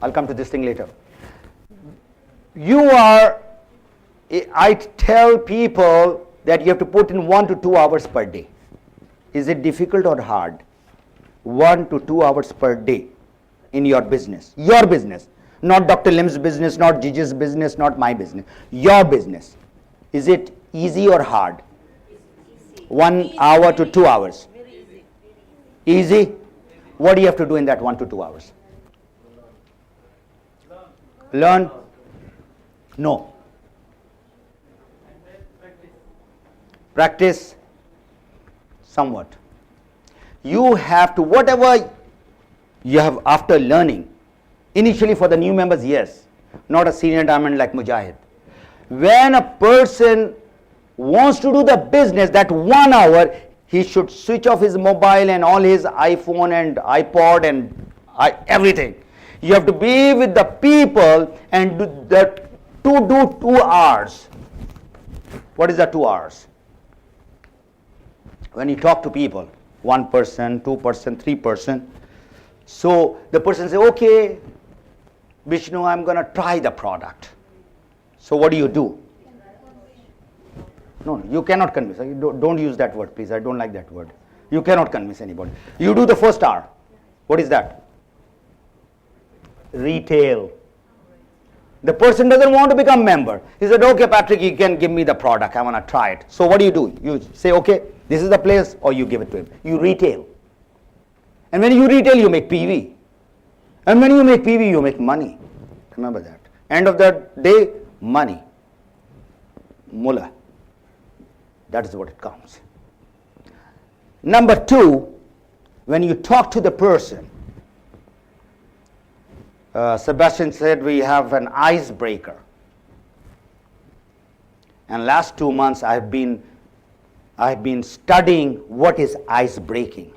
I'll come to this thing later. I tell people that you have to put in 1 to 2 hours per day. Is it difficult or hard? 1 to 2 hours per day in your business. Your business. Not Dr. Lim's business, not Gigi's business, not my business. Your business. Is it easy or hard? 1 hour to 2 hours. Easy? What do you have to do in that 1 to 2 hours? Learn? No. Practice? Somewhat. You have to, whatever you have after learning, initially for the new members, yes, not a senior diamond like Mujahid. When a person wants to do the business, that 1 hour, he should switch off his mobile and all his iPhone and iPod and everything. You have to be with the people and do 2 hours. What is the 2 hours? When you talk to people, 1 person, 2 person, 3 person. So the person says, okay, Vishnu, I'm going to try the product. So what do? No, you cannot convince. Don't use that word, please. I don't like that word. You cannot convince anybody. You do the first hour. What is that? Retail. The person doesn't want to become member. He said, okay, Patrick, you can give me the product. I want to try it. So what do? You say, okay, this is the place, or you give it to him. You retail. And when you retail, you make PV. And when you make PV, you make money. Remember that. End of the day, money. Mullah. That is what it counts. Number 2, when you talk to the person, Sebastian said we have an icebreaker. And last 2 months I've been studying what is ice breaking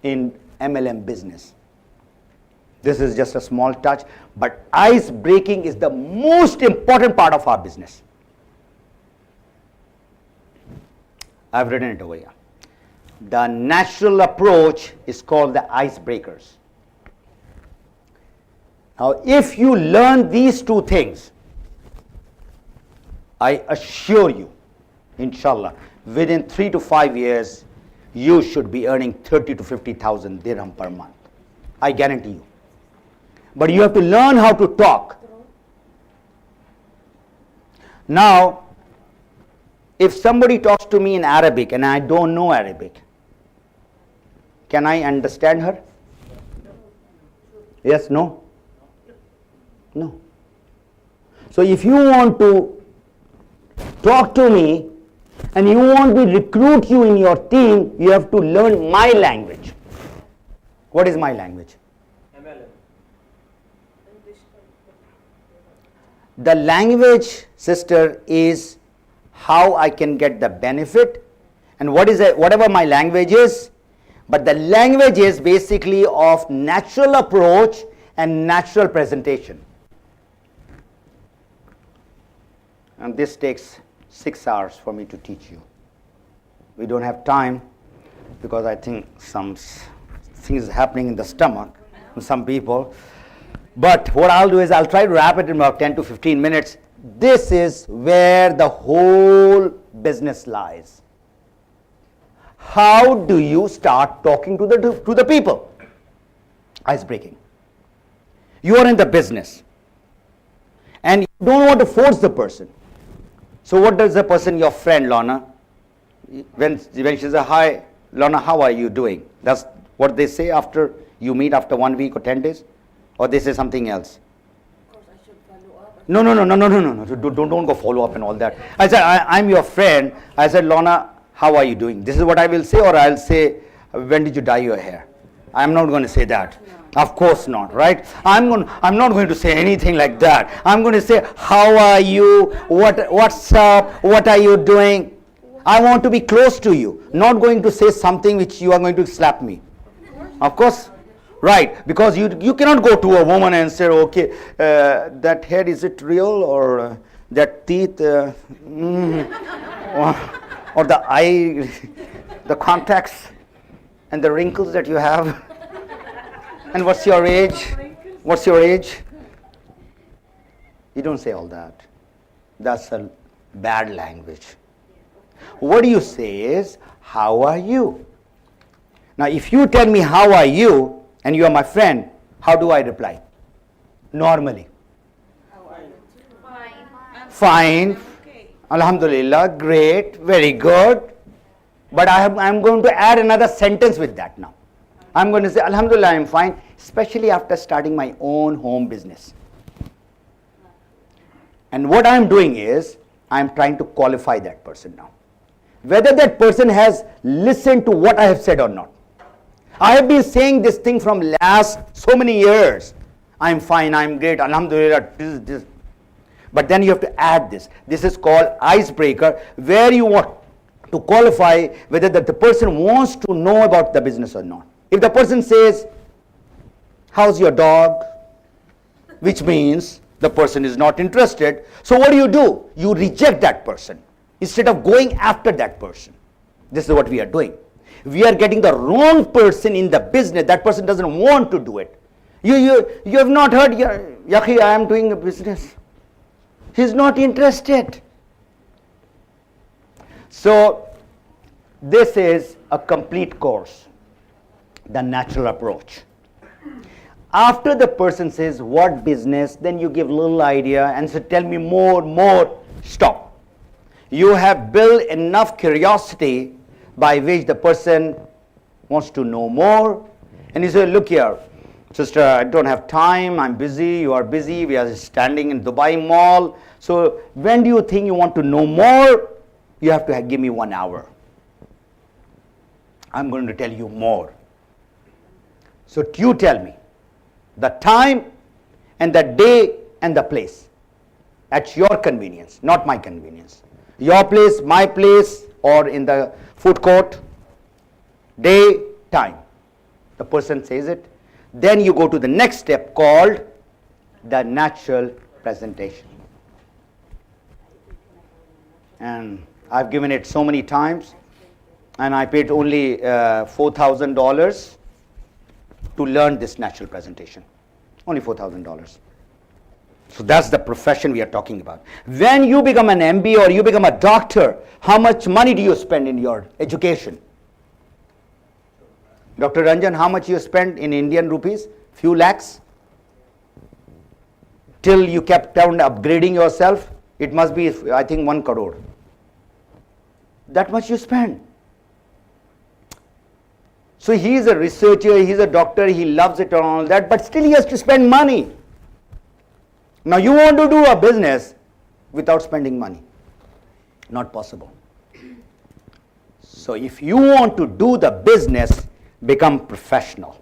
in MLM business. This is just a small touch, but ice breaking is the most important part of our business. I've written it over here. The natural approach is called the icebreakers. Now, if you learn these 2 things, I assure you, inshallah, within 3 to 5 years, you should be earning 30 to 50,000 dirham per month. I guarantee you. But you have to learn how to talk. Now, if somebody talks to me in Arabic and I don't know Arabic, can I understand her? Yes, no? No. So if you want to talk to me and you want me to recruit you in your team, you have to learn my language. What is my language? MLM. The language, sister, is how I can get the benefit, and whatever my language is, but the language is basically of natural approach and natural presentation. And this takes 6 hours for me to teach you. We don't have time because I think some things happening in the stomach in some people. But what I'll do is I'll try to wrap it in about 10 to 15 minutes. This is where the whole business lies. How do you start talking to the people? Ice breaking. You are in the business and you don't want to force the person. So what does the person, your friend Lorna, when she says, hi Lorna, how are you doing? That's what they say after you meet after 1 week or 10 days? Or they say something else? No. Don't go follow up and all that. I said, I'm your friend. I said, Lorna, how are you doing? This is what I will say, or I'll say, when did you dye your hair? I'm not going to say that. No. Of course not, right? I'm not going to say anything like that. I'm going to say, how are you? What's up? What are you doing? I want to be close to you. Not going to say something which you are going to slap me. Of course. Right, because you cannot go to a woman and say, okay, that hair, is it real, or that teeth, or the eye, the contacts and the wrinkles that you have. And what's your age? What's your age? You don't say all that. That's a bad language. What do you say is, how are you? Now, if you tell me, how are you, and you are my friend, how do I reply? Normally. How are you? Fine. Alhamdulillah, great, very good. But I'm going to add another sentence with that now. I'm going to say, Alhamdulillah, I'm fine, especially after starting my own home business. And what I'm doing is, I'm trying to qualify that person now. Whether that person has listened to what I have said or not. I have been saying this thing from last so many years. I'm fine, I'm great, Alhamdulillah, this. But then you have to add this. This is called icebreaker, where you want to qualify whether the person wants to know about the business or not. If the person says, how's your dog? Which means the person is not interested. So what do? You reject that person instead of going after that person. This is what we are doing. We are getting the wrong person in the business. That person doesn't want to do it. You have not heard, Yakhi, I am doing a business. He's not interested. So this is a complete course, the natural approach. After the person says, what business, then you give little idea and say, tell me more, stop. You have built enough curiosity by which the person wants to know more. And you say, look here, sister, I don't have time, I'm busy, you are busy, we are standing in Dubai Mall. So when do you think you want to know more? You have to give me 1 hour. I'm going to tell you more. So you tell me the time and the day and the place at your convenience, not my convenience. Your place, my place, or in the food court, day, time. The person says it. Then you go to the next step called the natural presentation. And I've given it so many times, and I paid only $4,000 to learn this natural presentation. Only $4,000. So that's the profession we are talking about. When you become an MBA or you become a doctor, how much money do you spend in your education? Dr. Ranjan, how much you spent in Indian rupees? Few lakhs? Till you kept on upgrading yourself, it must be, I think, 1 crore. That much you spend. So he is a researcher, he is a doctor, he loves it and all that, but still he has to spend money. Now you want to do a business without spending money. Not possible. So if you want to do the business, become professional.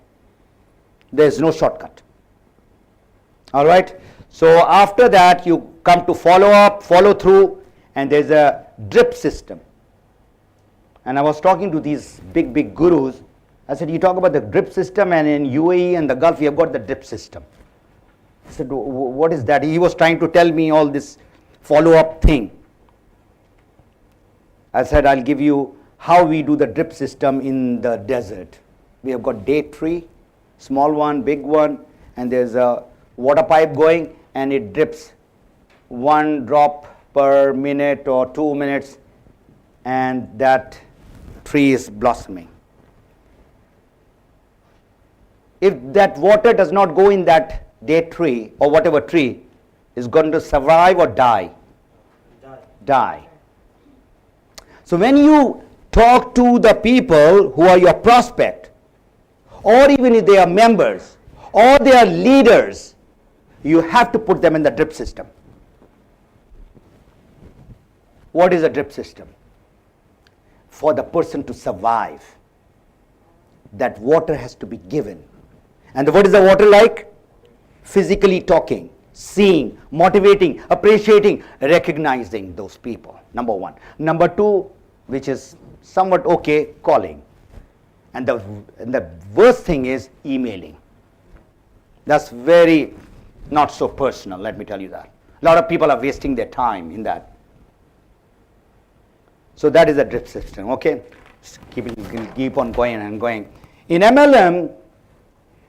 There is no shortcut. All right. So after that you come to follow up, follow through, and there's a drip system. And I was talking to these big gurus. I said, you talk about the drip system, and in UAE and the Gulf you have got the drip system. I said, what is that? He was trying to tell me all this follow-up thing. I said, I'll give you how we do the drip system in the desert. We have got date tree, small one, big one, and there's a water pipe going, and it drips 1 drop per minute or 2 minutes, and that tree is blossoming. If that water does not go in that date tree or whatever tree, is going to survive or die? Die. So when you talk to the people who are your prospect, or even if they are members, or they are leaders, you have to put them in the drip system. What is a drip system? For the person to survive, that water has to be given. And what is the water like? Physically talking, seeing, motivating, appreciating, recognizing those people. Number one. Number two, which is somewhat okay, calling. And the worst thing is emailing. That's very not so personal, let me tell you that. A lot of people are wasting their time in that. So that is a drip system, okay? Keep on going and going. In MLM,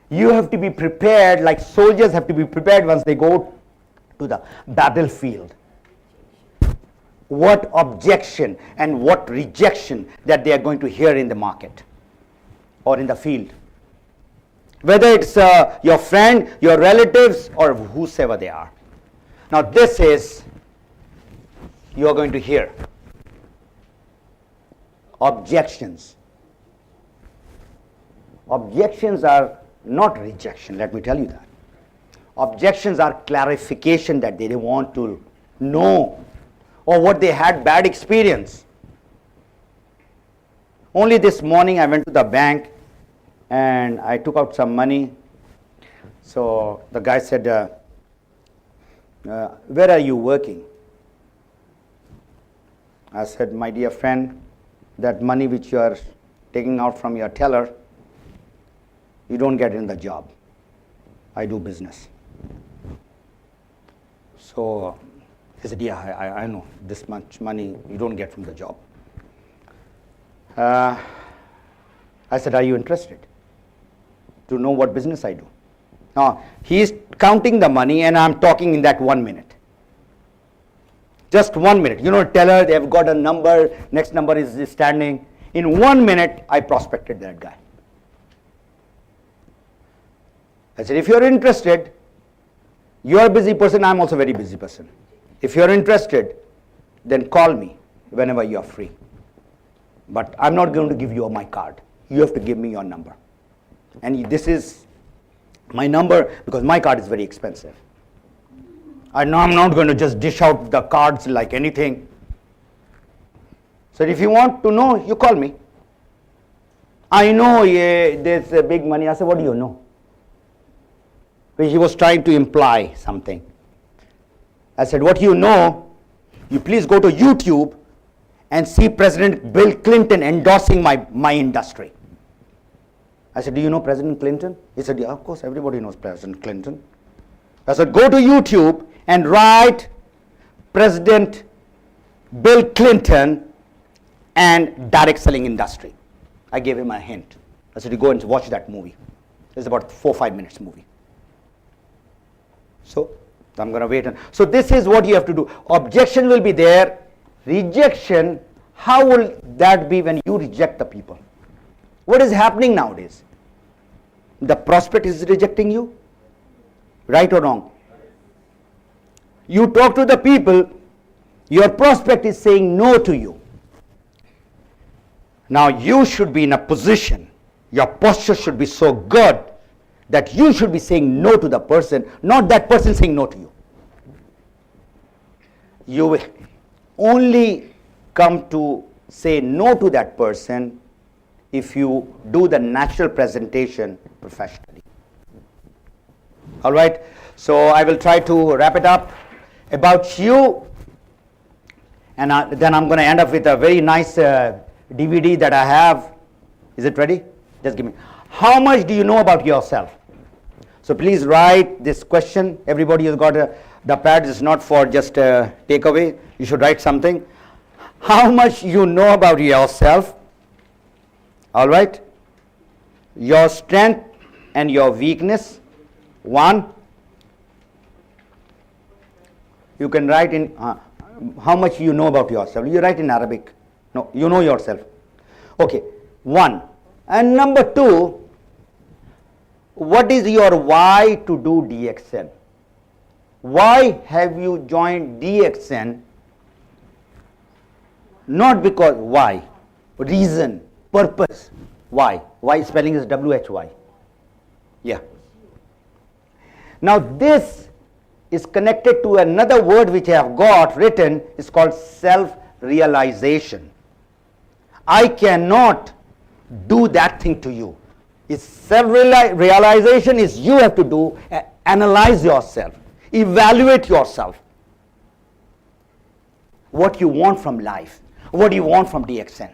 You have to be prepared, like soldiers have to be prepared once they go to the battlefield. What objection and what rejection that they are going to hear in the market or in the field. Whether it's your friend, your relatives, or whosoever they are. Now this is, you are going to hear objections. Objections are not rejection, let me tell you that. Objections are clarification that they want to know, or what they had bad experience. Only this morning I went to the bank and I took out some money. So the guy said, where are you working? I said, my dear friend, that money which you are taking out from your teller, you don't get in the job. I do business. So he said, yeah, I know, this much money you don't get from the job. I said, are you interested to know what business I do? Now, he is counting the money and I'm talking in that 1 minute. Just 1 minute. You know, teller, they have got a number, next number is standing. In 1 minute, I prospected that guy. I said, if you're interested, you're a busy person, I'm also a very busy person. If you're interested, then call me whenever you're free. But I'm not going to give you my card. You have to give me your number. And this is my number because my card is very expensive. I know I'm not going to just dish out the cards like anything. So if you want to know, you call me. I know there's a big money. I said, what do you know? He was trying to imply something. I said, what you know, you please go to YouTube and see President Bill Clinton endorsing my industry. I said, do you know President Clinton? He said, yeah, of course, everybody knows President Clinton. I said, go to YouTube and write President Bill Clinton and direct selling industry. I gave him a hint. I said, you go and watch that movie. It's about 4 or 5 minutes movie. So I'm going to wait. So this is what you have to do. Objection will be there. Rejection, how will that be when you reject the people? What is happening nowadays? The prospect is rejecting you? Right or wrong? You talk to the people, your prospect is saying no to you. Now you should be in a position, your posture should be so good that you should be saying no to the person, not that person saying no to you. You will only come to say no to that person if you do the natural presentation professionally. All right, so I will try to wrap it up about you, and then I'm going to end up with a very nice DVD that I have. Is it ready? Just give me. How much do you know about yourself? So please write this question. Everybody has got the pad. Is not for just takeaway. You should write something. How much you know about yourself? All right. Your strength and your weakness. 1. You can write in how much you know about yourself. You write in Arabic. No, you know yourself. Okay. 1. And number 2. What is your why to do DXN? Why have you joined DXN? Not because, why? Reason, purpose, why? Why spelling is WHY. Yeah. Now this is connected to another word which I have got written, is called self-realization. I cannot do that thing to you. It's self-realization is you have to do, analyze yourself, evaluate yourself. What you want from life, what do you want from DXN?